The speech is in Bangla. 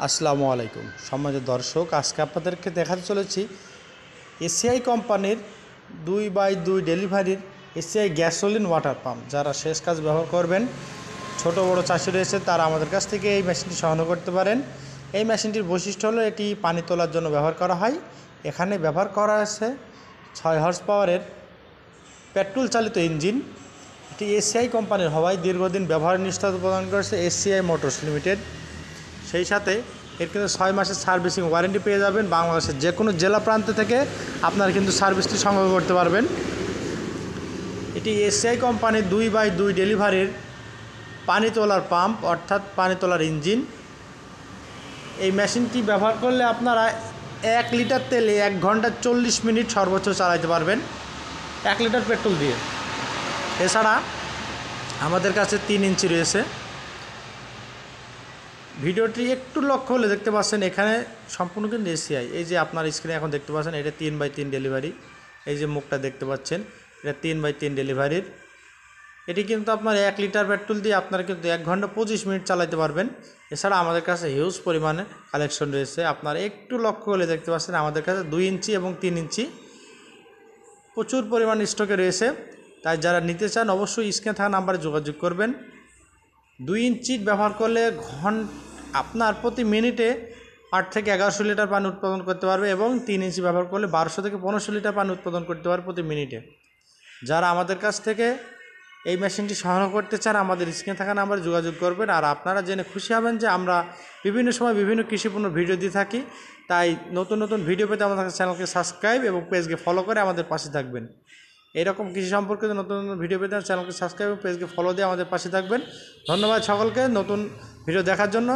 আসসালামু আলাইকুম সম্মানিত দর্শক, আজকে আপনাদেরকে দেখাতে চলেছি এসিআই কোম্পানির 2x2 ডেলিভারির এসিআই গ্যাসোলিন ওয়াটার পাম্প। যারা শেষ কাজ ব্যবহার করবেন, ছোট বড় চাষি রয়েছে, তারা আমাদের কাছ থেকে এই মেশিনটি সংগ্রহ করতে পারেন। এই মেশিনটির বৈশিষ্ট্য হলো এটি পানি তোলার জন্য ব্যবহার করা হয়। এখানে ব্যবহার করা আছে 6 হর্স পাওয়ারের পেট্রোল চালিত ইঞ্জিন। এটি এসিআই কোম্পানির হওয়ায় দীর্ঘদিন ব্যবহার নিশ্চয়তা প্রদান করেছে এসিআই মোটরস লিমিটেড। সেই সাথে এর কিন্তু 6 মাসের সার্ভিসিং ওয়ারেন্টি পেয়ে যাবেন। বাংলাদেশের যে কোনো জেলা প্রান্ত থেকে আপনারা কিন্তু সার্ভিসটি সংগ্রহ করতে পারবেন। এটি এসিআই কোম্পানির 2x2 ডেলিভারির পানি তোলার পাম্প, অর্থাৎ পানি তোলার ইঞ্জিন। এই মেশিনটি ব্যবহার করলে আপনারা 1 লিটার তেলে 1 ঘন্টা 40 মিনিট সর্বোচ্চ চালাতে পারবেন 1 লিটার পেট্রোল দিয়ে। এছাড়া আমাদের কাছে 3 ইঞ্চি রয়েছে। ভিডিওটি একটু লক্ষ্য হলে দেখতে পাচ্ছেন এখানে সম্পূর্ণ কিন্তু এসিআই। এই যে আপনার স্ক্রিনে এখন দেখতে পাচ্ছেন, এটা 3x3 ডেলিভারি। এই যে মুখটা দেখতে পাচ্ছেন, এটা 3x3 ডেলিভারির। এটি কিন্তু আপনার 1 লিটার পেট্রোল দিয়ে আপনারা কিন্তু 1 ঘন্টা 25 মিনিট চালাতে পারবেন। এছাড়া আমাদের কাছে হিউজ পরিমাণে কালেকশন রয়েছে। আপনারা একটু লক্ষ্য হলে দেখতে পাচ্ছেন আমাদের কাছে 2 ইঞ্চি এবং 3 ইঞ্চি প্রচুর পরিমাণ স্টকে রয়েছে। তাই যারা নিতে চান অবশ্যই স্ক্রিনে থাকা নাম্বারে যোগাযোগ করবেন। 2 ইঞ্চি ব্যবহার করলে আপনার প্রতি মিনিটে 8 থেকে 1100 লিটার পানি উৎপাদন করতে পারবে এবং 3 ইঞ্চি ব্যবহার করলে 1200 থেকে 1500 লিটার পানি উৎপাদন করতে পারবে প্রতি মিনিটে। যারা আমাদের কাছ থেকে এই মেশিনটি সংগ্রহ করতে চান আমাদের স্ক্রিনে থাকা নাম্বারে যোগাযোগ করবেন। আর আপনারা জেনে খুশি হবেন যে আমরা বিভিন্ন সময় বিভিন্ন কৃষিপণ্য ভিডিও দিয়ে থাকি। তাই নতুন নতুন ভিডিও পেতে আমাদের চ্যানেলকে সাবস্ক্রাইব এবং পেজকে ফলো করে আমাদের পাশে থাকবেন। এরকম কৃষি সম্পর্কিত নতুন নতুন ভিডিও পেতে চ্যানেলকে সাবস্ক্রাইব এবং পেজকে ফলো দিয়ে আমাদের পাশে থাকবেন। ধন্যবাদ সকলকে নতুন ভিডিও দেখার জন্য।